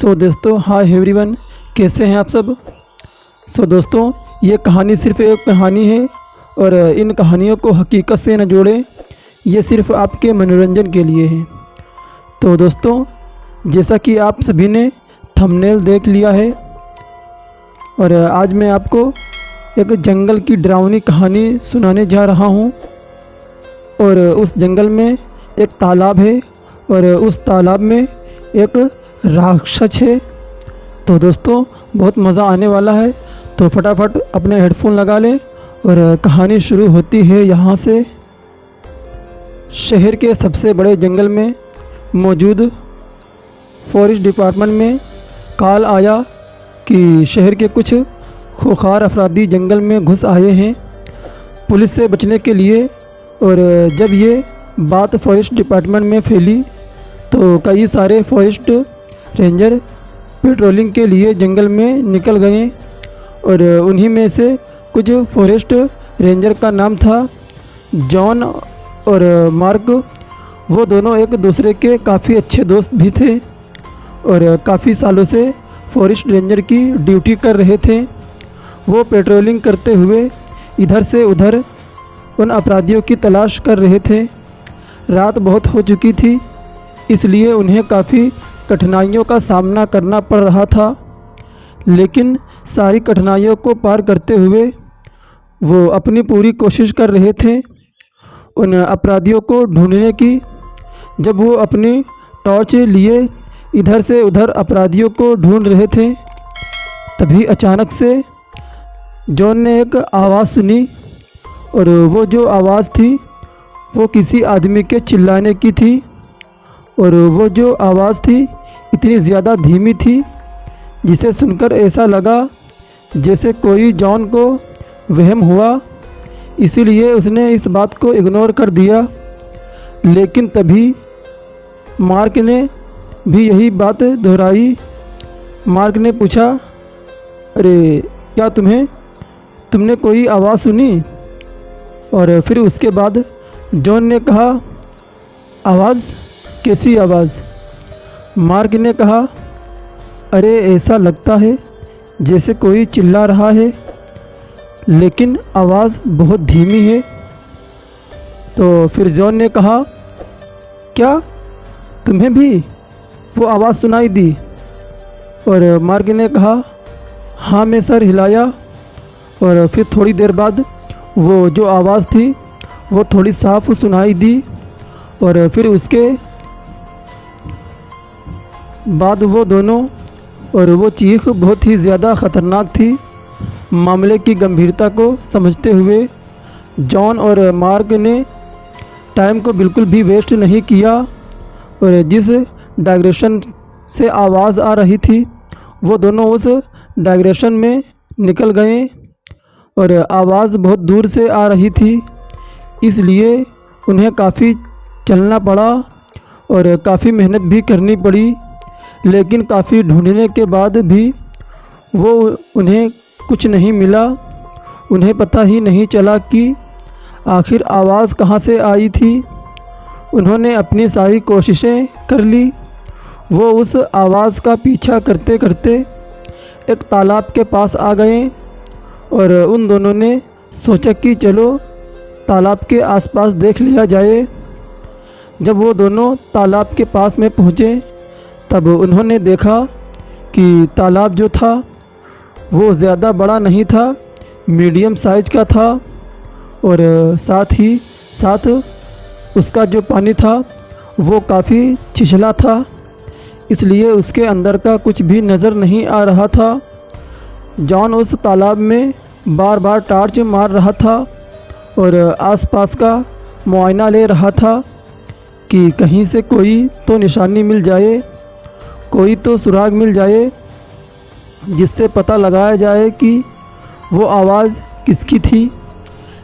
दोस्तों hi everyone, कैसे हैं आप सब। दोस्तों ये कहानी सिर्फ एक कहानी है और इन कहानियों को हकीकत से न जोड़ें, ये सिर्फ आपके मनोरंजन के लिए है। तो दोस्तों जैसा कि आप सभी ने थंबनेल देख लिया है और आज मैं आपको एक जंगल की डरावनी कहानी सुनाने जा रहा हूँ। और उस जंगल में एक तालाब है और उस तालाब में एक राक्षस है। तो दोस्तों बहुत मज़ा आने वाला है, तो फटाफट अपने हेडफोन लगा लें और कहानी शुरू होती है यहाँ से। शहर के सबसे बड़े जंगल में मौजूद फॉरेस्ट डिपार्टमेंट में कॉल आया कि शहर के कुछ खूंखार अफरादी जंगल में घुस आए हैं पुलिस से बचने के लिए। और जब ये बात फॉरेस्ट डिपार्टमेंट में फैली तो कई सारे फॉरेस्ट रेंजर पेट्रोलिंग के लिए जंगल में निकल गए और उन्हीं में से कुछ फॉरेस्ट रेंजर का नाम था जॉन और मार्क। वो दोनों एक दूसरे के काफ़ी अच्छे दोस्त भी थे और काफ़ी सालों से फॉरेस्ट रेंजर की ड्यूटी कर रहे थे। वो पेट्रोलिंग करते हुए इधर से उधर उन अपराधियों की तलाश कर रहे थे। रात बहुत हो चुकी थी, इसलिए उन्हें काफ़ी कठिनाइयों का सामना करना पड़ रहा था, लेकिन सारी कठिनाइयों को पार करते हुए वो अपनी पूरी कोशिश कर रहे थे उन अपराधियों को ढूंढने की। जब वो अपनी टॉर्च लिए इधर से उधर अपराधियों को ढूंढ रहे थे, तभी अचानक से जॉन ने एक आवाज़ सुनी और वो जो आवाज़ थी वो किसी आदमी के चिल्लाने की थी। और वो जो आवाज़ थी इतनी ज़्यादा धीमी थी जिसे सुनकर ऐसा लगा जैसे कोई जॉन को वहम हुआ, इसीलिए उसने इस बात को इग्नोर कर दिया। लेकिन तभी मार्क ने भी यही बात दोहराई। मार्क ने पूछा, अरे क्या तुमने कोई आवाज़ सुनी? और फिर उसके बाद जॉन ने कहा, आवाज़? कैसी आवाज़? मार्क ने कहा, अरे ऐसा लगता है जैसे कोई चिल्ला रहा है, लेकिन आवाज़ बहुत धीमी है। तो फिर जॉन ने कहा, क्या तुम्हें भी वो आवाज़ सुनाई दी? और मार्क ने कहा, हाँ। मैं सर हिलाया और फिर थोड़ी देर बाद वो जो आवाज़ थी वो थोड़ी साफ सुनाई दी। और फिर उसके बाद वो दोनों और वो चीख बहुत ही ज़्यादा ख़तरनाक थी। मामले की गंभीरता को समझते हुए जॉन और मार्क ने टाइम को बिल्कुल भी वेस्ट नहीं किया और जिस डायरेक्शन से आवाज़ आ रही थी वो दोनों उस डायरेक्शन में निकल गए। और आवाज़ बहुत दूर से आ रही थी, इसलिए उन्हें काफ़ी चलना पड़ा और काफ़ी मेहनत भी करनी पड़ी। लेकिन काफ़ी ढूंढने के बाद भी वो उन्हें कुछ नहीं मिला। उन्हें पता ही नहीं चला कि आखिर आवाज़ कहाँ से आई थी। उन्होंने अपनी सारी कोशिशें कर ली। वो उस आवाज़ का पीछा करते करते एक तालाब के पास आ गए और उन दोनों ने सोचा कि चलो तालाब के आसपास देख लिया जाए। जब वो दोनों तालाब के पास में पहुँचे तब उन्होंने देखा कि तालाब जो था वो ज़्यादा बड़ा नहीं था, मीडियम साइज का था और साथ ही साथ उसका जो पानी था वो काफ़ी छिछला था, इसलिए उसके अंदर का कुछ भी नज़र नहीं आ रहा था। जॉन उस तालाब में बार बार टॉर्च मार रहा था और आसपास का मुआयना ले रहा था कि कहीं से कोई तो निशानी मिल जाए, कोई तो सुराग मिल जाए जिससे पता लगाया जाए कि वो आवाज़ किसकी थी।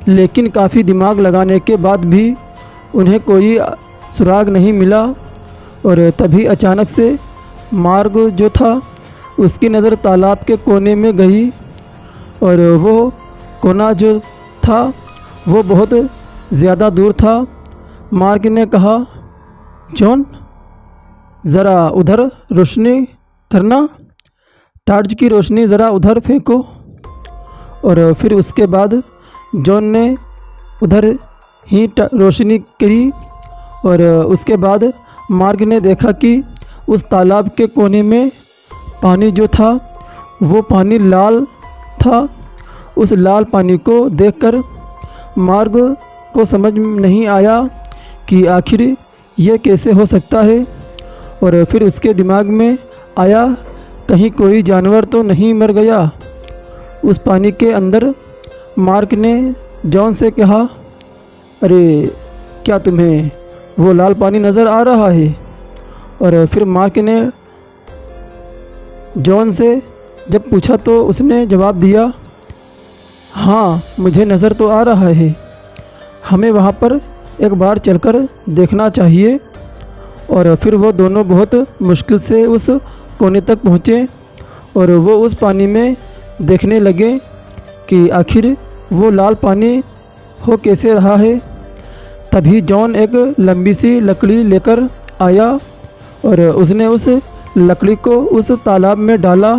लेकिन काफ़ी दिमाग लगाने के बाद भी उन्हें कोई सुराग नहीं मिला। और तभी अचानक से मार्ग जो था उसकी नज़र तालाब के कोने में गई और वो कोना जो था वो बहुत ज़्यादा दूर था। मार्क ने कहा, जॉन ज़रा उधर रोशनी करना, टार्च की रोशनी ज़रा उधर फेंको। और फिर उसके बाद जॉन ने उधर ही रोशनी करी और उसके बाद मार्क ने देखा कि उस तालाब के कोने में पानी जो था वो पानी लाल था। उस लाल पानी को देखकर मार्क को समझ नहीं आया कि आखिर ये कैसे हो सकता है। और फिर उसके दिमाग में आया कहीं कोई जानवर तो नहीं मर गया उस पानी के अंदर। मार्क ने जॉन से कहा, अरे क्या तुम्हें वो लाल पानी नज़र आ रहा है? और फिर मार्क ने जॉन से जब पूछा तो उसने जवाब दिया, हाँ मुझे नज़र तो आ रहा है, हमें वहाँ पर एक बार चलकर देखना चाहिए। और फिर वो दोनों बहुत मुश्किल से उस कोने तक पहुँचे और वो उस पानी में देखने लगे कि आखिर वो लाल पानी हो कैसे रहा है। तभी जॉन एक लंबी सी लकड़ी लेकर आया और उसने उस लकड़ी को उस तालाब में डाला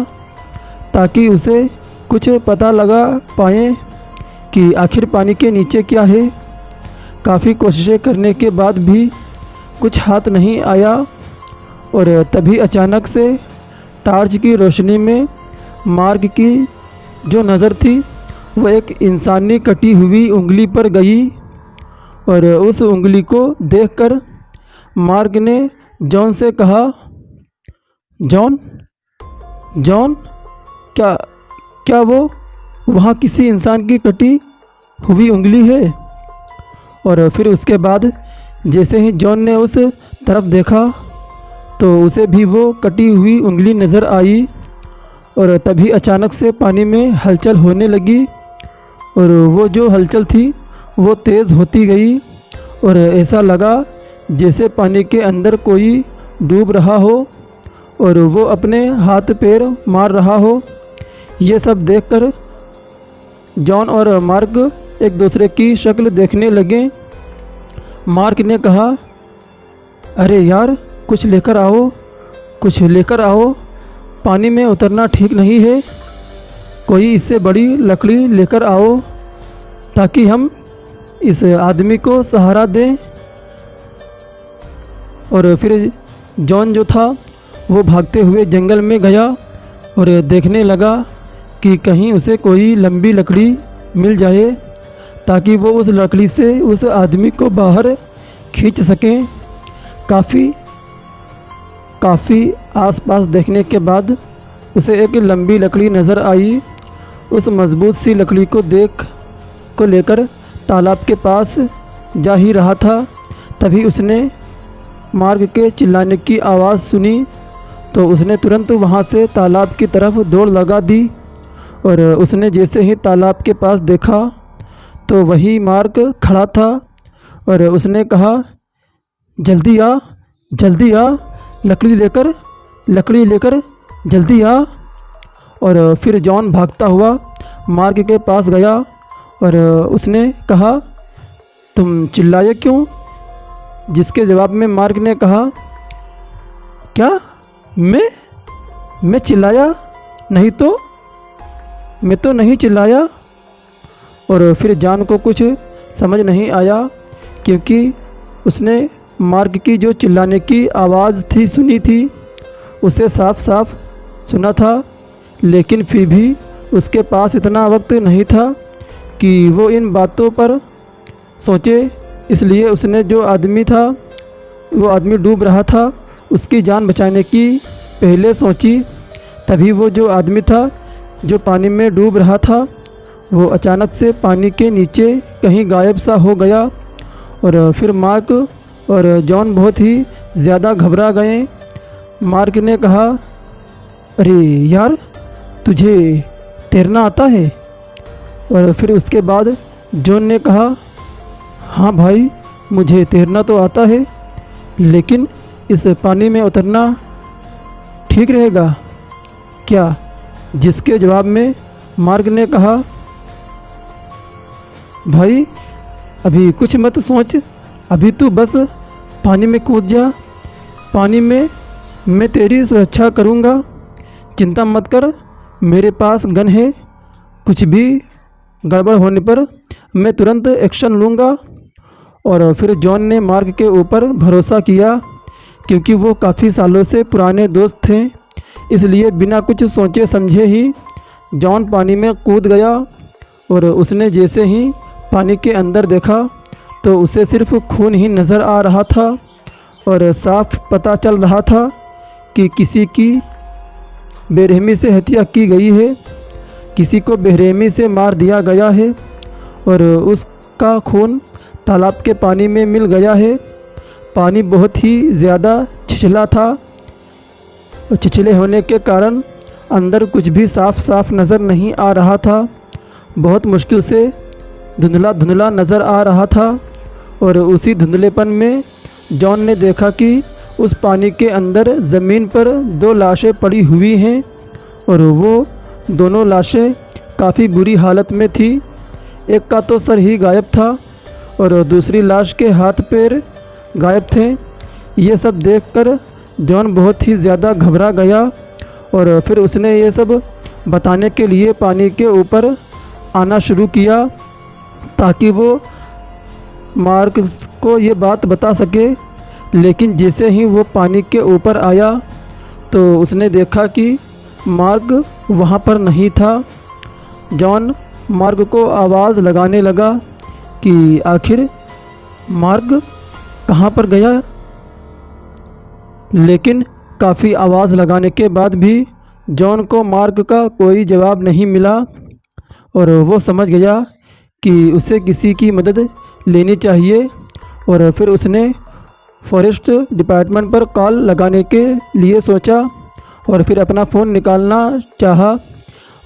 ताकि उसे कुछ पता लगा पाए कि आखिर पानी के नीचे क्या है। काफ़ी कोशिशें करने के बाद भी कुछ हाथ नहीं आया और तभी अचानक से टार्च की रोशनी में मार्क की जो नज़र थी वो एक इंसानी कटी हुई उंगली पर गई। और उस उंगली को देखकर मार्क ने जॉन से कहा, जॉन जॉन क्या वो वहाँ किसी इंसान की कटी हुई उंगली है? और फिर उसके बाद जैसे ही जॉन ने उस तरफ देखा तो उसे भी वो कटी हुई उंगली नज़र आई। और तभी अचानक से पानी में हलचल होने लगी और वो जो हलचल थी वो तेज़ होती गई और ऐसा लगा जैसे पानी के अंदर कोई डूब रहा हो और वो अपने हाथ पैर मार रहा हो। ये सब देखकर जॉन और मार्क एक दूसरे की शक्ल देखने लगे। मार्क ने कहा, अरे यार कुछ लेकर आओ, पानी में उतरना ठीक नहीं है, कोई इससे बड़ी लकड़ी लेकर आओ ताकि हम इस आदमी को सहारा दें। और फिर जॉन जो था वो भागते हुए जंगल में गया और देखने लगा कि कहीं उसे कोई लंबी लकड़ी मिल जाए ताकि वो उस लकड़ी से उस आदमी को बाहर खींच सकें। काफ़ी आसपास देखने के बाद उसे एक लंबी लकड़ी नज़र आई। उस मज़बूत सी लकड़ी को लेकर तालाब के पास जा ही रहा था। तभी उसने मार्क के चिल्लाने की आवाज़ सुनी तो उसने तुरंत वहाँ से तालाब की तरफ दौड़ लगा दी। और उसने जैसे ही तालाब के पास देखा तो वही मार्क खड़ा था और उसने कहा, जल्दी आ, लकड़ी लेकर जल्दी आ। और फिर जॉन भागता हुआ मार्क के पास गया और उसने कहा, तुम चिल्लाए क्यों? जिसके जवाब में मार्क ने कहा, क्या मैं चिल्लाया नहीं तो? मैं तो नहीं चिल्लाया। और फिर जॉन को कुछ समझ नहीं आया क्योंकि उसने मार्क की जो चिल्लाने की आवाज़ थी सुनी थी, उसे साफ साफ सुना था, लेकिन फिर भी उसके पास इतना वक्त नहीं था कि वो इन बातों पर सोचे। इसलिए उसने जो आदमी था वो आदमी डूब रहा था उसकी जान बचाने की पहले सोची। तभी वो जो आदमी था जो पानी में डूब रहा था वो अचानक से पानी के नीचे कहीं गायब सा हो गया। और फिर मार्क और जॉन बहुत ही ज़्यादा घबरा गए। मार्क ने कहा, अरे यार तुझे तैरना आता है? और फिर उसके बाद जॉन ने कहा, हाँ भाई मुझे तैरना तो आता है, लेकिन इस पानी में उतरना ठीक रहेगा क्या? जिसके जवाब में मार्क ने कहा, भाई अभी कुछ मत सोच, अभी तू बस पानी में कूद जा, पानी में मैं तेरी सुरक्षा करूँगा। चिंता मत कर, मेरे पास गन है, कुछ भी गड़बड़ होने पर मैं तुरंत एक्शन लूँगा। और फिर जॉन ने मार्क के ऊपर भरोसा किया, क्योंकि वो काफ़ी सालों से पुराने दोस्त थे। इसलिए बिना कुछ सोचे समझे ही जॉन पानी में कूद गया। और उसने जैसे ही पानी के अंदर देखा तो उसे सिर्फ खून ही नज़र आ रहा था और साफ पता चल रहा था कि किसी की बेरहमी से हत्या की गई है, किसी को बेरहमी से मार दिया गया है और उसका खून तालाब के पानी में मिल गया है। पानी बहुत ही ज़्यादा छिछला था और छिछले होने के कारण अंदर कुछ भी साफ साफ नज़र नहीं आ रहा था। बहुत मुश्किल से धुंधला धुंधला नज़र आ रहा था। और उसी धुंधलेपन में जॉन ने देखा कि उस पानी के अंदर ज़मीन पर 2 लाशें पड़ी हुई हैं और वो दोनों लाशें काफ़ी बुरी हालत में थी। एक का तो सर ही गायब था और दूसरी लाश के हाथ पैर गायब थे। ये सब देखकर जॉन बहुत ही ज़्यादा घबरा गया और फिर उसने ये सब बताने के लिए पानी के ऊपर आना शुरू किया ताकि वो मार्क को ये बात बता सके। लेकिन जैसे ही वो पानी के ऊपर आया तो उसने देखा कि मार्क वहाँ पर नहीं था। जॉन मार्क को आवाज़ लगाने लगा कि आखिर मार्क कहाँ पर गया। लेकिन काफ़ी आवाज़ लगाने के बाद भी जॉन को मार्क का कोई जवाब नहीं मिला और वो समझ गया कि उसे किसी की मदद लेनी चाहिए। और फिर उसने फॉरेस्ट डिपार्टमेंट पर कॉल लगाने के लिए सोचा और फिर अपना फ़ोन निकालना चाहा।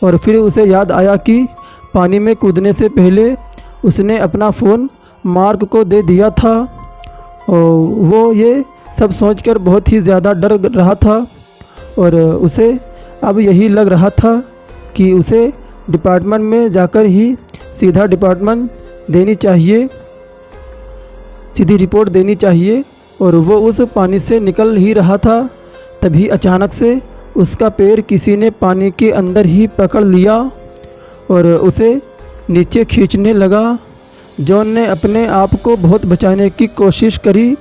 और फिर उसे याद आया कि पानी में कूदने से पहले उसने अपना फ़ोन मार्क को दे दिया था। और वो ये सब सोचकर बहुत ही ज़्यादा डर रहा था और उसे अब यही लग रहा था कि उसे डिपार्टमेंट में जाकर ही सीधा सीधी रिपोर्ट देनी चाहिए। और वो उस पानी से निकल ही रहा था, तभी अचानक से उसका पैर किसी ने पानी के अंदर ही पकड़ लिया और उसे नीचे खींचने लगा। जॉन ने अपने आप को बहुत बचाने की कोशिश करी,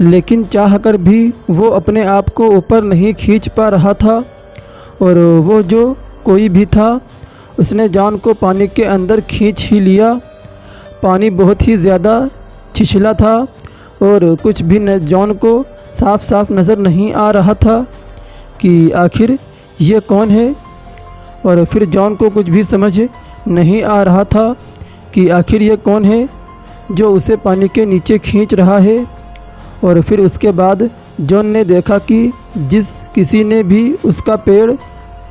लेकिन चाहकर भी वो अपने आप को ऊपर नहीं खींच पा रहा था। और वो जो कोई भी था उसने जॉन को पानी के अंदर खींच ही लिया। पानी बहुत ही ज़्यादा छिछला था और कुछ भी जॉन को साफ साफ नज़र नहीं आ रहा था कि आखिर ये कौन है। और फिर जॉन को कुछ भी समझ नहीं आ रहा था कि आखिर ये कौन है जो उसे पानी के नीचे खींच रहा है। और फिर उसके बाद जॉन ने देखा कि जिस किसी ने भी उसका पैर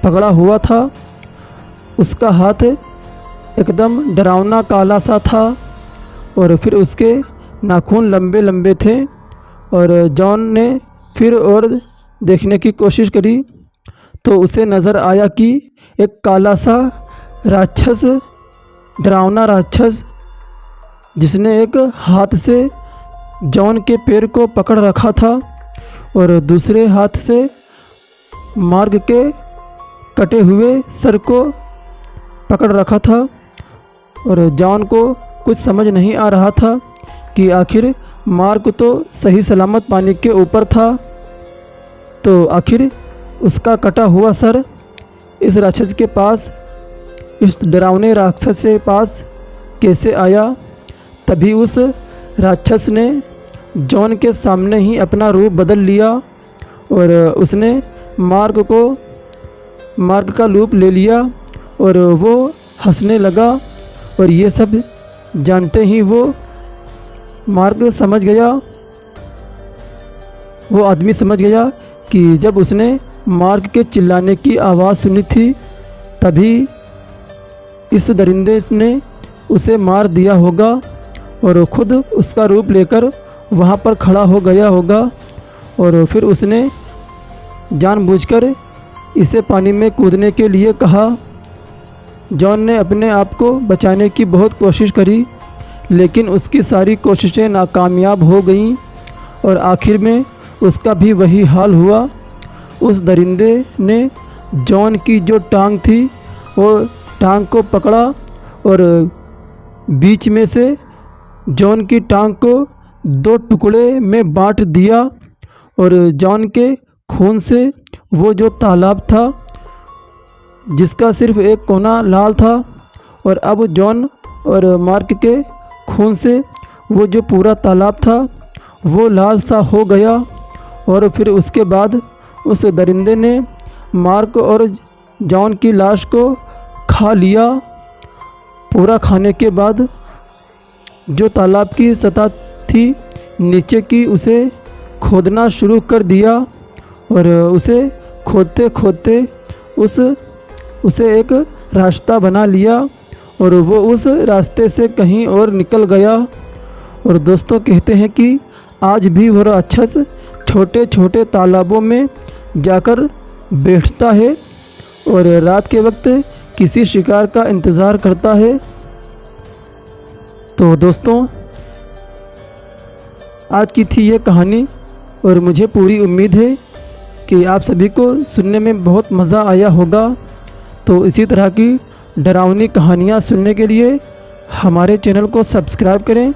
पकड़ा हुआ था उसका हाथ एकदम डरावना काला सा था और फिर उसके नाखून लंबे लंबे थे। और जॉन ने फिर और देखने की कोशिश करी तो उसे नज़र आया कि एक काला सा राक्षस, डरावना राक्षस, जिसने एक हाथ से जॉन के पैर को पकड़ रखा था और दूसरे हाथ से मार्क के कटे हुए सर को पकड़ रखा था। और जॉन को कुछ समझ नहीं आ रहा था कि आखिर मार्क तो सही सलामत पानी के ऊपर था, तो आखिर उसका कटा हुआ सर इस राक्षस के पास, इस डरावने राक्षस के पास कैसे आया। तभी उस राक्षस ने जॉन के सामने ही अपना रूप बदल लिया और उसने मार्क का रूप ले लिया और वो हंसने लगा। और ये सब जानते ही वो आदमी समझ गया कि जब उसने मार्क के चिल्लाने की आवाज़ सुनी थी तभी इस दरिंदे ने उसे मार दिया होगा और ख़ुद उसका रूप लेकर वहाँ पर खड़ा हो गया होगा। और फिर उसने जानबूझकर इसे पानी में कूदने के लिए कहा। जॉन ने अपने आप को बचाने की बहुत कोशिश करी, लेकिन उसकी सारी कोशिशें नाकामयाब हो गईं और आखिर में उसका भी वही हाल हुआ। उस दरिंदे ने जॉन की जो टांग थी वो टांग को पकड़ा और बीच में से जॉन की टांग को 2 टुकड़े में बांट दिया और जॉन के खून से वो जो तालाब था जिसका सिर्फ एक कोना लाल था, और अब जॉन और मार्क के खून से वो जो पूरा तालाब था वो लाल सा हो गया। और फिर उसके बाद उस दरिंदे ने मार्क और जॉन की लाश को खा लिया। पूरा खाने के बाद जो तालाब की सतह थी नीचे की उसे खोदना शुरू कर दिया और उसे खोदते खोदते उसे एक रास्ता बना लिया और वो उस रास्ते से कहीं और निकल गया। और दोस्तों कहते हैं कि आज भी वह राक्षस छोटे छोटे तालाबों में जाकर बैठता है और रात के वक्त किसी शिकार का इंतज़ार करता है। तो दोस्तों आज की थी ये कहानी और मुझे पूरी उम्मीद है कि आप सभी को सुनने में बहुत मज़ा आया होगा। तो इसी तरह की डरावनी कहानियाँ सुनने के लिए हमारे चैनल को सब्सक्राइब करें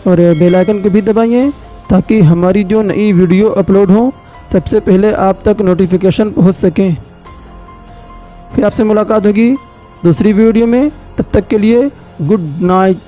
और बेल आइकन को भी दबाइए ताकि हमारी जो नई वीडियो अपलोड हो सबसे पहले आप तक नोटिफिकेशन पहुंच सकें। फिर आपसे मुलाकात होगी दूसरी वीडियो में, तब तक के लिए गुड नाइट।